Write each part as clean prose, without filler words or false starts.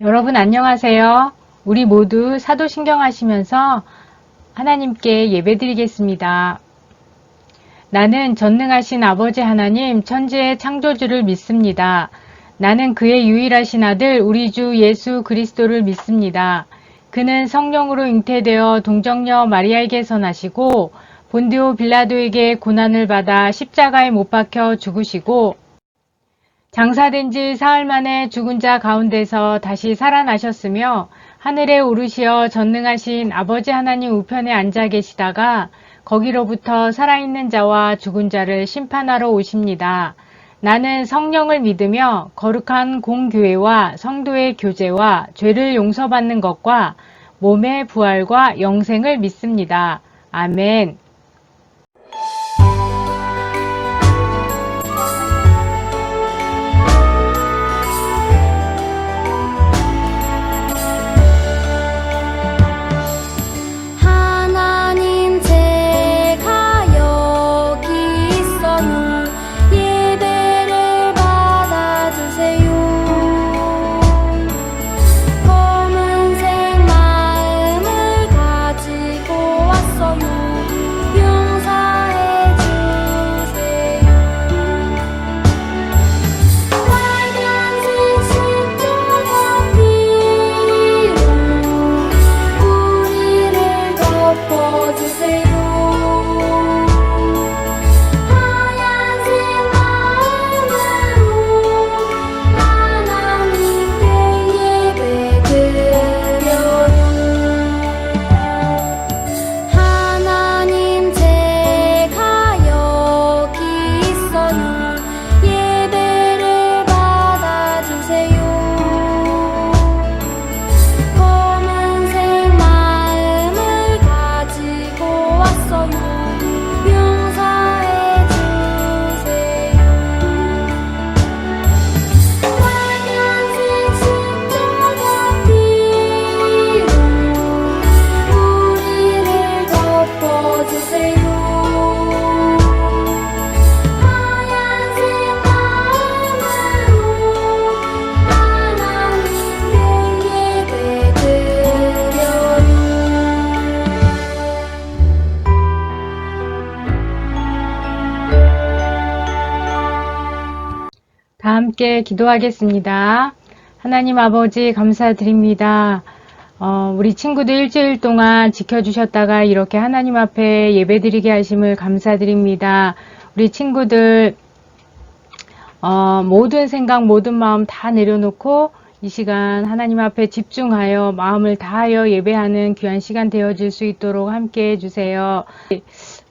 여러분 안녕하세요. 우리 모두 사도신경 하시면서 하나님께 예배드리겠습니다. 나는 전능하신 아버지 하나님 천지의 창조주를 믿습니다. 나는 그의 유일하신 아들 우리 주 예수 그리스도를 믿습니다. 그는 성령으로 잉태되어 동정녀 마리아에게서 나시고 본디오 빌라도에게 고난을 받아 십자가에 못 박혀 죽으시고 장사된 지 사흘 만에 죽은 자 가운데서 다시 살아나셨으며 하늘에 오르시어 전능하신 아버지 하나님 우편에 앉아 계시다가 거기로부터 살아있는 자와 죽은 자를 심판하러 오십니다. 나는 성령을 믿으며 거룩한 공교회와 성도의 교제와 죄를 용서받는 것과 몸의 부활과 영생을 믿습니다. 아멘. 다 함께 기도하겠습니다. 하나님 아버지 감사드립니다. 우리 친구들 일주일 동안 지켜주셨다가 이렇게 하나님 앞에 예배드리게 하심을 감사드립니다. 우리 친구들 모든 생각 모든 마음 다 내려놓고 이 시간 하나님 앞에 집중하여 마음을 다하여 예배하는 귀한 시간 되어질 수 있도록 함께 해주세요.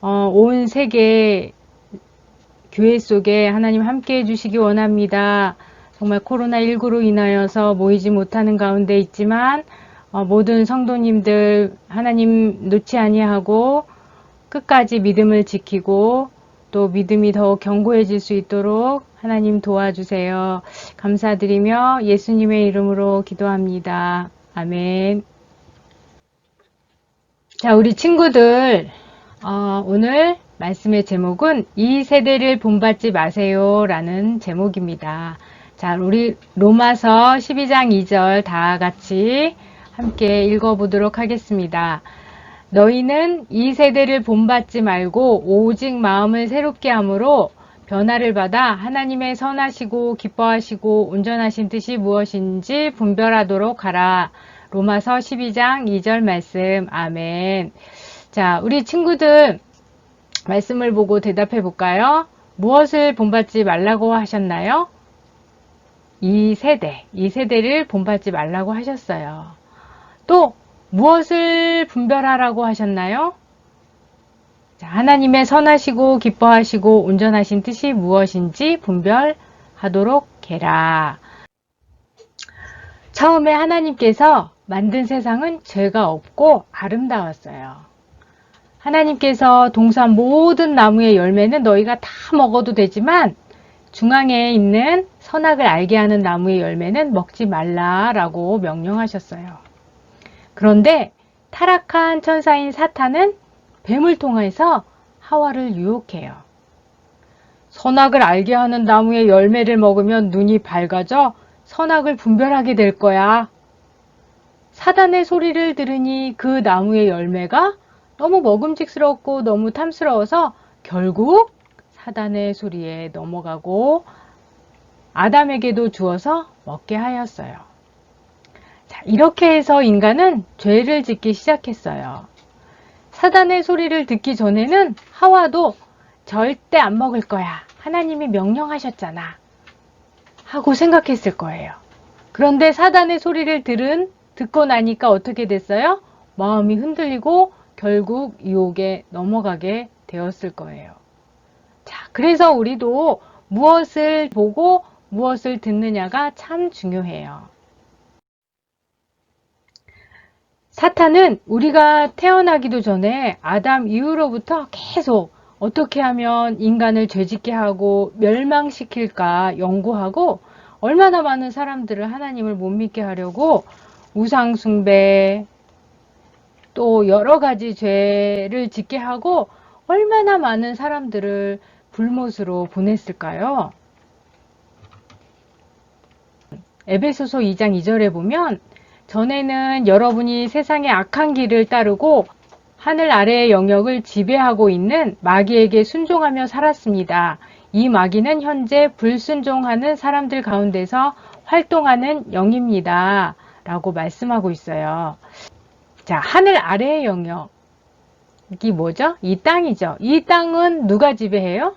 온 세계 교회 속에 하나님 함께 해주시기 원합니다. 정말 코로나19로 인하여서 모이지 못하는 가운데 있지만 모든 성도님들 하나님 놓지 아니하고 끝까지 믿음을 지키고 또 믿음이 더욱 견고해질 수 있도록 하나님 도와주세요. 감사드리며 예수님의 이름으로 기도합니다. 아멘. 자, 우리 친구들, 오늘 말씀의 제목은 이 세대를 본받지 마세요 라는 제목입니다. 자, 우리 로마서 12장 2절 다 같이 함께 읽어보도록 하겠습니다. 너희는 이 세대를 본받지 말고 오직 마음을 새롭게 함으로 변화를 받아 하나님의 선하시고 기뻐하시고 온전하신 뜻이 무엇인지 분별하도록 하라. 로마서 12장 2절 말씀. 아멘. 자, 우리 친구들 말씀을 보고 대답해 볼까요? 무엇을 본받지 말라고 하셨나요? 이 세대를 본받지 말라고 하셨어요. 또 무엇을 분별하라고 하셨나요? 자, 하나님의 선하시고 기뻐하시고 온전하신 뜻이 무엇인지 분별하도록 해라. 처음에 하나님께서 만든 세상은 죄가 없고 아름다웠어요. 하나님께서 동산 모든 나무의 열매는 너희가 다 먹어도 되지만 중앙에 있는 선악을 알게 하는 나무의 열매는 먹지 말라라고 명령하셨어요. 그런데 타락한 천사인 사탄은 뱀을 통해서 하와를 유혹해요. 선악을 알게 하는 나무의 열매를 먹으면 눈이 밝아져 선악을 분별하게 될 거야. 사단의 소리를 들으니 그 나무의 열매가 너무 먹음직스럽고 너무 탐스러워서 결국 사단의 소리에 넘어가고 아담에게도 주어서 먹게 하였어요. 자, 이렇게 해서 인간은 죄를 짓기 시작했어요. 사단의 소리를 듣기 전에는 하와도 절대 안 먹을 거야. 하나님이 명령하셨잖아. 하고 생각했을 거예요. 그런데 사단의 소리를 듣고 나니까 어떻게 됐어요? 마음이 흔들리고 결국 유혹에 넘어가게 되었을 거예요. 자, 그래서 우리도 무엇을 보고 무엇을 듣느냐가 참 중요해요. 사탄은 우리가 태어나기도 전에 아담 이후로부터 계속 어떻게 하면 인간을 죄짓게 하고 멸망시킬까 연구하고 얼마나 많은 사람들을 하나님을 못 믿게 하려고 우상숭배 또 여러 가지 죄를 짓게 하고 얼마나 많은 사람들을 불못으로 보냈을까요? 에베소서 2장 2절에 보면 전에는 여러분이 세상의 악한 길을 따르고 하늘 아래의 영역을 지배하고 있는 마귀에게 순종하며 살았습니다. 이 마귀는 현재 불순종하는 사람들 가운데서 활동하는 영입니다. 라고 말씀하고 있어요. 자, 하늘 아래의 영역이 뭐죠? 이 땅이죠. 이 땅은 누가 지배해요?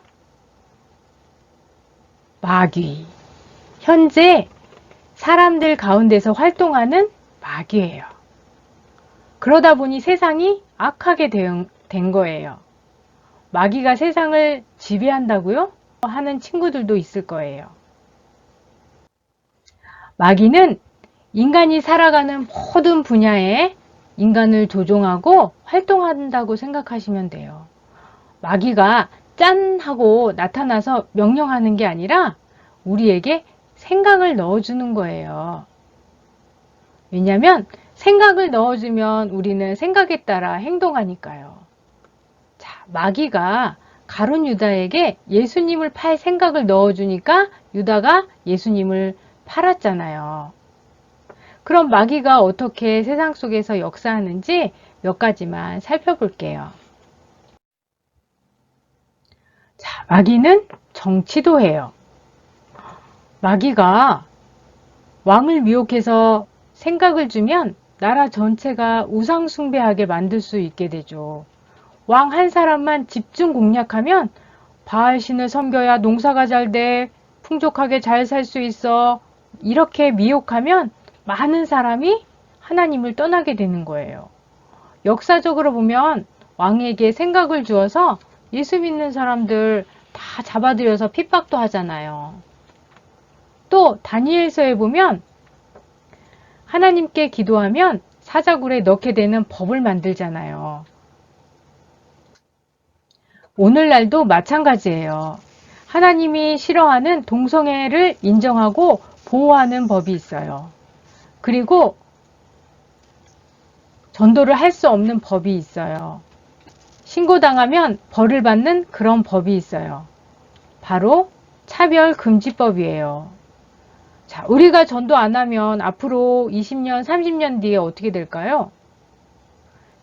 마귀. 현재 사람들 가운데서 활동하는 마귀예요. 그러다 보니 세상이 악하게 된 거예요. 마귀가 세상을 지배한다고요? 하는 친구들도 있을 거예요. 마귀는 인간이 살아가는 모든 분야에 인간을 조종하고 활동한다고 생각하시면 돼요. 마귀가 짠 하고 나타나서 명령하는 게 아니라 우리에게 생각을 넣어주는 거예요. 왜냐하면 생각을 넣어주면 우리는 생각에 따라 행동하니까요. 자, 마귀가 가룟 유다에게 예수님을 팔 생각을 넣어주니까 유다가 예수님을 팔았잖아요. 그럼 마귀가 어떻게 세상 속에서 역사하는지 몇 가지만 살펴볼게요. 자, 마귀는 정치도 해요. 마귀가 왕을 미혹해서 생각을 주면 나라 전체가 우상숭배하게 만들 수 있게 되죠. 왕 한 사람만 집중 공략하면 바알신을 섬겨야 농사가 잘 돼, 풍족하게 잘 살 수 있어. 이렇게 미혹하면 많은 사람이 하나님을 떠나게 되는 거예요. 역사적으로 보면 왕에게 생각을 주어서 예수 믿는 사람들 다 잡아들여서 핍박도 하잖아요. 또 다니엘서에 보면 하나님께 기도하면 사자굴에 넣게 되는 법을 만들잖아요. 오늘날도 마찬가지예요. 하나님이 싫어하는 동성애를 인정하고 보호하는 법이 있어요. 그리고 전도를 할 수 없는 법이 있어요. 신고당하면 벌을 받는 그런 법이 있어요. 바로 차별금지법이에요. 자, 우리가 전도 안 하면 앞으로 20년, 30년 뒤에 어떻게 될까요?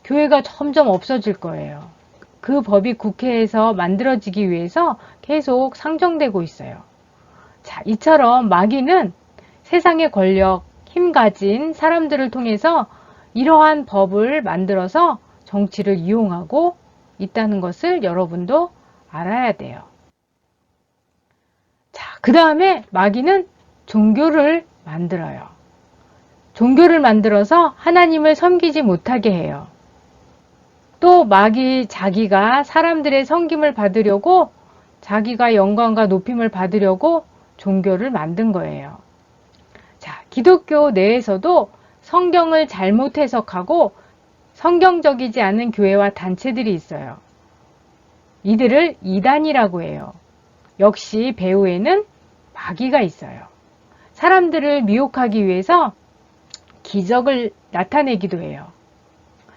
교회가 점점 없어질 거예요. 그 법이 국회에서 만들어지기 위해서 계속 상정되고 있어요. 자, 이처럼 마귀는 세상의 권력, 힘 가진 사람들을 통해서 이러한 법을 만들어서 정치를 이용하고 있다는 것을 여러분도 알아야 돼요. 자, 그 다음에 마귀는 종교를 만들어요. 종교를 만들어서 하나님을 섬기지 못하게 해요. 또 마귀 자기가 사람들의 섬김을 받으려고 자기가 영광과 높임을 받으려고 종교를 만든 거예요. 자, 기독교 내에서도 성경을 잘못 해석하고 성경적이지 않은 교회와 단체들이 있어요. 이들을 이단이라고 해요. 역시 배후에는 마귀가 있어요. 사람들을 미혹하기 위해서 기적을 나타내기도 해요.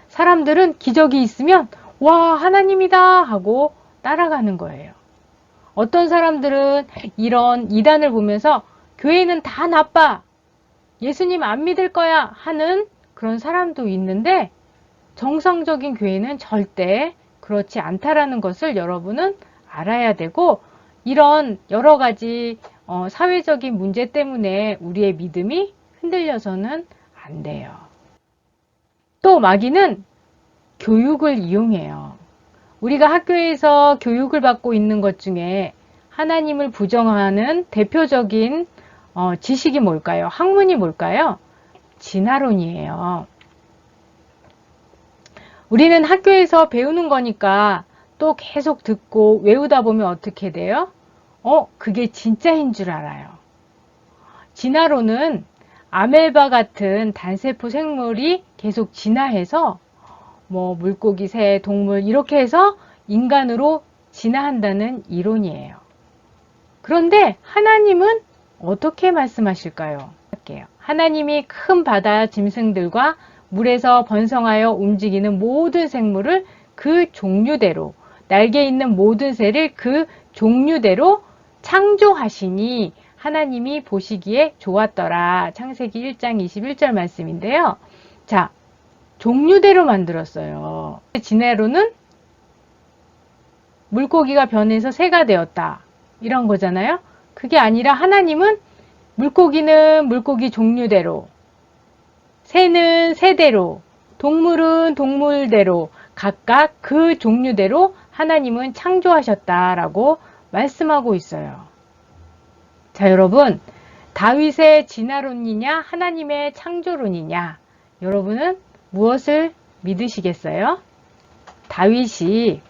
사람들은 기적이 있으면 와, 하나님이다 하고 따라가는 거예요. 어떤 사람들은 이런 이단을 보면서 교회는 다 나빠, 예수님 안 믿을 거야 하는 그런 사람도 있는데 정상적인 교회는 절대 그렇지 않다라는 것을 여러분은 알아야 되고, 이런 여러 가지 사회적인 문제 때문에 우리의 믿음이 흔들려서는 안 돼요. 또 마귀는 교육을 이용해요. 우리가 학교에서 교육을 받고 있는 것 중에 하나님을 부정하는 대표적인 지식이 뭘까요? 학문이 뭘까요? 진화론이에요. 우리는 학교에서 배우는 거니까 또 계속 듣고 외우다 보면 어떻게 돼요? 그게 진짜인 줄 알아요. 진화론은 아멜바 같은 단세포 생물이 계속 진화해서 물고기, 새, 동물 이렇게 해서 인간으로 진화한다는 이론이에요. 그런데 하나님은 어떻게 말씀하실까요? 할게요. 하나님이 큰 바다 짐승들과 물에서 번성하여 움직이는 모든 생물을 그 종류대로, 날개 있는 모든 새를 그 종류대로 창조하시니 하나님이 보시기에 좋았더라. 창세기 1장 21절 말씀인데요. 자, 종류대로 만들었어요. 진화론은 물고기가 변해서 새가 되었다, 이런 거잖아요. 그게 아니라 하나님은 물고기는 물고기 종류대로, 새는 새대로, 동물은 동물대로 각각 그 종류대로 하나님은 창조하셨다라고 말씀하고 있어요. 자, 여러분, 다윗의 진화론이냐 하나님의 창조론이냐, 여러분은 무엇을 믿으시겠어요? 다윗이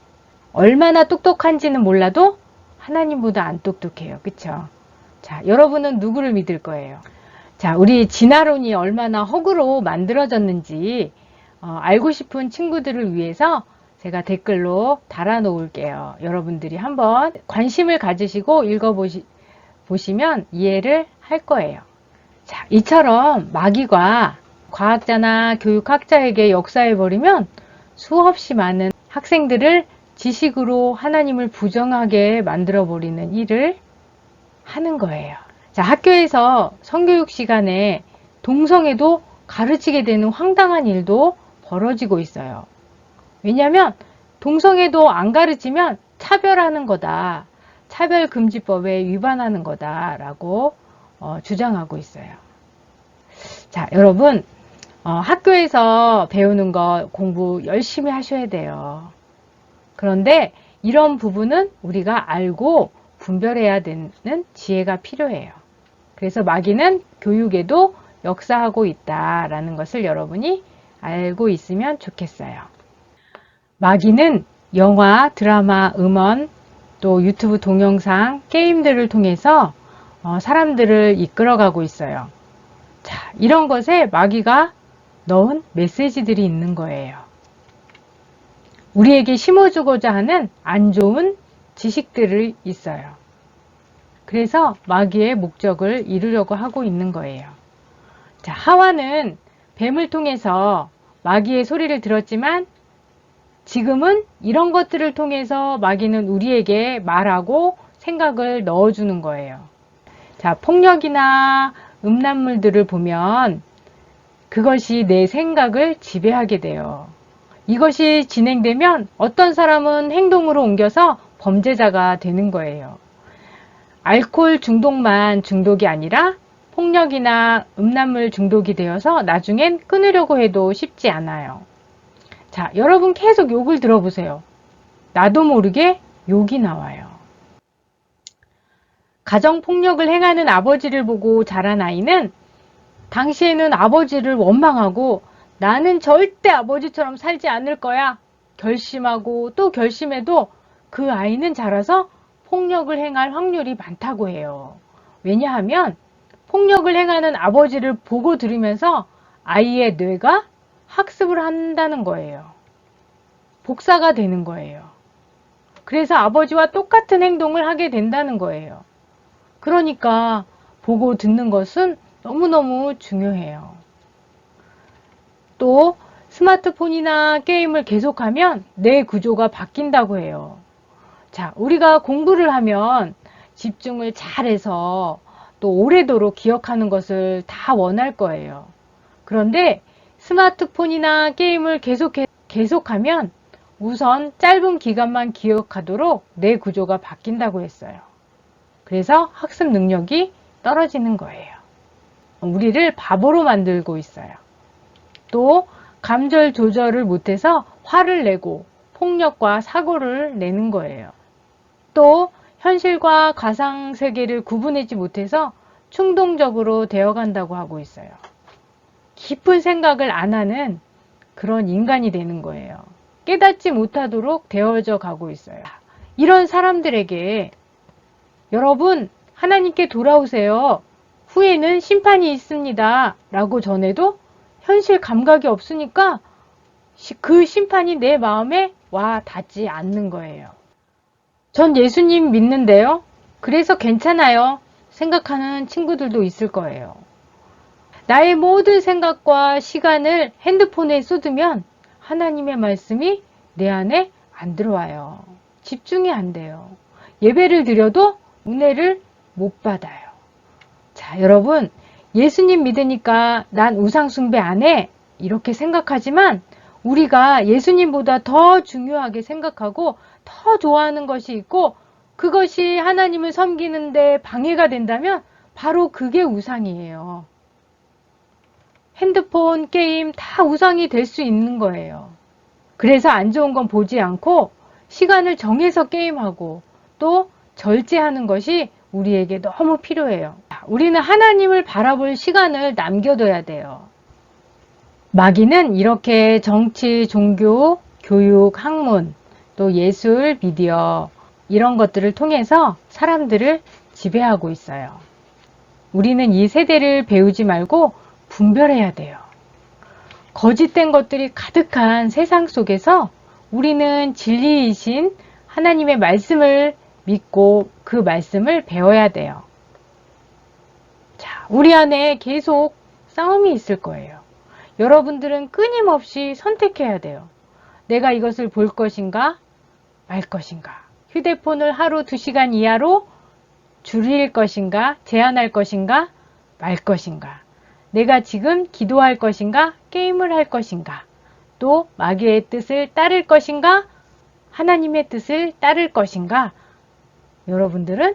얼마나 똑똑한지는 몰라도 하나님보다 안 똑똑해요. 그쵸? 자, 여러분은 누구를 믿을 거예요? 자, 우리 진화론이 얼마나 허구로 만들어졌는지 알고 싶은 친구들을 위해서 제가 댓글로 달아 놓을게요. 여러분들이 한번 관심을 가지시고 읽어보시면 이해를 할 거예요. 자, 이처럼 마귀가 과학자나 교육학자에게 역사해버리면 수없이 많은 학생들을 지식으로 하나님을 부정하게 만들어버리는 일을 하는 거예요. 자, 학교에서 성교육 시간에 동성애도 가르치게 되는 황당한 일도 벌어지고 있어요. 왜냐하면 동성애도 안 가르치면 차별하는 거다, 차별금지법에 위반하는 거다라고 주장하고 있어요. 자, 여러분, 학교에서 배우는 거 공부 열심히 하셔야 돼요. 그런데 이런 부분은 우리가 알고 분별해야 되는 지혜가 필요해요. 그래서 마귀는 교육에도 역사하고 있다라는 것을 여러분이 알고 있으면 좋겠어요. 마귀는 영화, 드라마, 음원, 또 유튜브 동영상, 게임들을 통해서 사람들을 이끌어가고 있어요. 자, 이런 것에 마귀가 넣은 메시지들이 있는 거예요. 우리에게 심어주고자 하는 안 좋은 지식들이 있어요. 그래서 마귀의 목적을 이루려고 하고 있는 거예요. 자, 하와는 뱀을 통해서 마귀의 소리를 들었지만 지금은 이런 것들을 통해서 마귀는 우리에게 말하고 생각을 넣어주는 거예요. 자, 폭력이나 음란물들을 보면 그것이 내 생각을 지배하게 돼요. 이것이 진행되면 어떤 사람은 행동으로 옮겨서 범죄자가 되는 거예요. 알코올 중독만 중독이 아니라 폭력이나 음란물 중독이 되어서 나중엔 끊으려고 해도 쉽지 않아요. 자, 여러분 계속 욕을 들어보세요. 나도 모르게 욕이 나와요. 가정폭력을 행하는 아버지를 보고 자란 아이는 당시에는 아버지를 원망하고 나는 절대 아버지처럼 살지 않을 거야 결심하고 또 결심해도 그 아이는 자라서 폭력을 행할 확률이 많다고 해요. 왜냐하면 폭력을 행하는 아버지를 보고 들으면서 아이의 뇌가 학습을 한다는 거예요. 복사가 되는 거예요. 그래서 아버지와 똑같은 행동을 하게 된다는 거예요. 그러니까 보고 듣는 것은 너무너무 중요해요. 또 스마트폰이나 게임을 계속하면 뇌 구조가 바뀐다고 해요. 자, 우리가 공부를 하면 집중을 잘해서 또 오래도록 기억하는 것을 다 원할 거예요. 그런데 스마트폰이나 게임을 계속하면 우선 짧은 기간만 기억하도록 뇌 구조가 바뀐다고 했어요. 그래서 학습 능력이 떨어지는 거예요. 우리를 바보로 만들고 있어요. 또 감정 조절을 못해서 화를 내고 폭력과 사고를 내는 거예요. 또 현실과 가상세계를 구분하지 못해서 충동적으로 되어간다고 하고 있어요. 깊은 생각을 안 하는 그런 인간이 되는 거예요. 깨닫지 못하도록 되어져 가고 있어요. 이런 사람들에게 여러분 하나님께 돌아오세요. 후에는 심판이 있습니다. 라고 전해도 현실 감각이 없으니까 그 심판이 내 마음에 와 닿지 않는 거예요. 전 예수님 믿는데요. 그래서 괜찮아요. 생각하는 친구들도 있을 거예요. 나의 모든 생각과 시간을 핸드폰에 쏟으면 하나님의 말씀이 내 안에 안 들어와요. 집중이 안 돼요. 예배를 드려도 은혜를 못 받아요. 자, 여러분, 예수님 믿으니까 난 우상숭배 안 해. 이렇게 생각하지만 우리가 예수님보다 더 중요하게 생각하고 더 좋아하는 것이 있고 그것이 하나님을 섬기는데 방해가 된다면 바로 그게 우상이에요. 핸드폰, 게임 다 우상이 될 수 있는 거예요. 그래서 안 좋은 건 보지 않고 시간을 정해서 게임하고 또 절제하는 것이 우리에게 너무 필요해요. 우리는 하나님을 바라볼 시간을 남겨둬야 돼요. 마귀는 이렇게 정치, 종교, 교육, 학문, 또 예술, 미디어 이런 것들을 통해서 사람들을 지배하고 있어요. 우리는 이 세대를 배우지 말고 분별해야 돼요. 거짓된 것들이 가득한 세상 속에서 우리는 진리이신 하나님의 말씀을 믿고 그 말씀을 배워야 돼요. 자, 우리 안에 계속 싸움이 있을 거예요. 여러분들은 끊임없이 선택해야 돼요. 내가 이것을 볼 것인가 말 것인가. 휴대폰을 하루 2시간 이하로 줄일 것인가 제한할 것인가 말 것인가. 내가 지금 기도할 것인가 게임을 할 것인가. 또 마귀의 뜻을 따를 것인가 하나님의 뜻을 따를 것인가. 여러분들은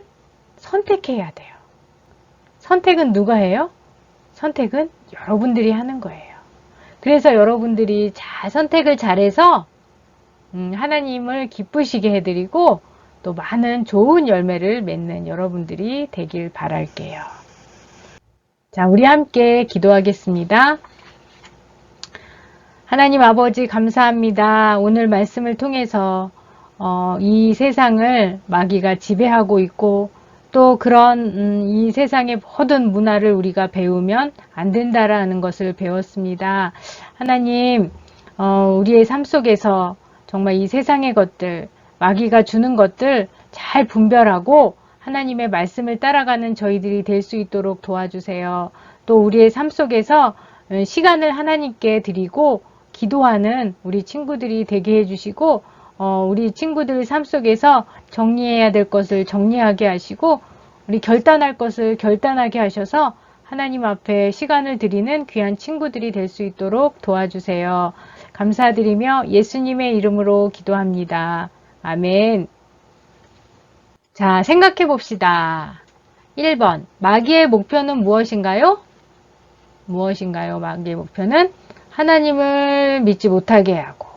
선택해야 돼요. 선택은 누가 해요? 선택은 여러분들이 하는 거예요. 그래서 여러분들이 잘 선택을 잘해서 하나님을 기쁘시게 해드리고 또 많은 좋은 열매를 맺는 여러분들이 되길 바랄게요. 자, 우리 함께 기도하겠습니다. 하나님 아버지 감사합니다. 오늘 말씀을 통해서 이 세상을 마귀가 지배하고 있고 또 그런 이 세상의 모든 문화를 우리가 배우면 안 된다라는 것을 배웠습니다. 하나님, 우리의 삶 속에서 정말 이 세상의 것들, 마귀가 주는 것들 잘 분별하고 하나님의 말씀을 따라가는 저희들이 될 수 있도록 도와주세요. 또 우리의 삶 속에서 시간을 하나님께 드리고 기도하는 우리 친구들이 되게 해주시고 우리 친구들 삶 속에서 정리해야 될 것을 정리하게 하시고 우리 결단할 것을 결단하게 하셔서 하나님 앞에 시간을 드리는 귀한 친구들이 될 수 있도록 도와주세요. 감사드리며 예수님의 이름으로 기도합니다. 아멘. 자, 생각해 봅시다. 1번, 마귀의 목표는 무엇인가요? 무엇인가요? 마귀의 목표는 하나님을 믿지 못하게 하고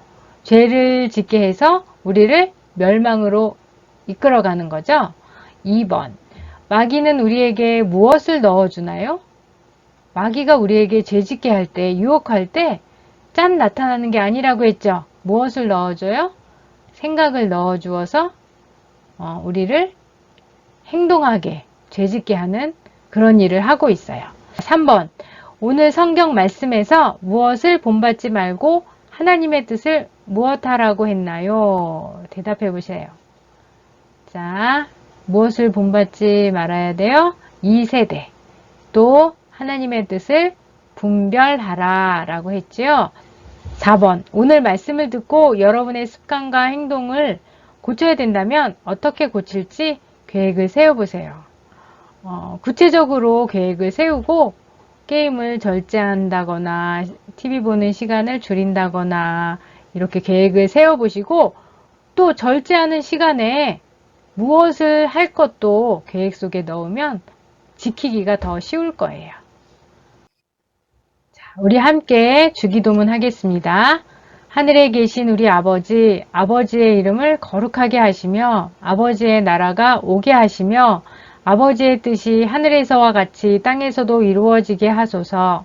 죄를 짓게 해서 우리를 멸망으로 이끌어가는 거죠. 2번, 마귀는 우리에게 무엇을 넣어주나요? 마귀가 우리에게 죄 짓게 할 때, 유혹할 때 짠 나타나는 게 아니라고 했죠. 무엇을 넣어줘요? 생각을 넣어주어서 우리를 행동하게, 죄 짓게 하는 그런 일을 하고 있어요. 3번, 오늘 성경 말씀에서 무엇을 본받지 말고 하나님의 뜻을 무엇하라고 했나요? 대답해 보세요. 자, 무엇을 본받지 말아야 돼요? 2세대. 또 하나님의 뜻을 분별하라 라고 했지요. 4번, 오늘 말씀을 듣고 여러분의 습관과 행동을 고쳐야 된다면 어떻게 고칠지 계획을 세워보세요. 구체적으로 계획을 세우고 게임을 절제한다거나 TV 보는 시간을 줄인다거나 이렇게 계획을 세워보시고 또 절제하는 시간에 무엇을 할 것도 계획 속에 넣으면 지키기가 더 쉬울 거예요. 자, 우리 함께 주기도문 하겠습니다. 하늘에 계신 우리 아버지, 아버지의 이름을 거룩하게 하시며 아버지의 나라가 오게 하시며 아버지의 뜻이 하늘에서와 같이 땅에서도 이루어지게 하소서.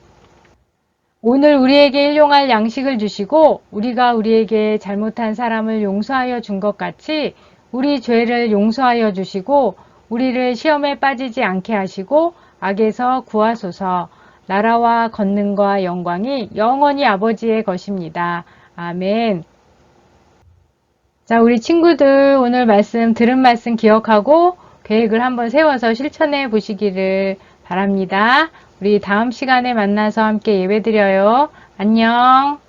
오늘 우리에게 일용할 양식을 주시고 우리가 우리에게 잘못한 사람을 용서하여 준 것 같이 우리 죄를 용서하여 주시고 우리를 시험에 빠지지 않게 하시고 악에서 구하소서. 나라와 권능과 영광이 영원히 아버지의 것입니다. 아멘. 자, 우리 친구들 오늘 들은 말씀 기억하고 계획을 한번 세워서 실천해 보시기를 바랍니다. 우리 다음 시간에 만나서 함께 예배드려요. 안녕.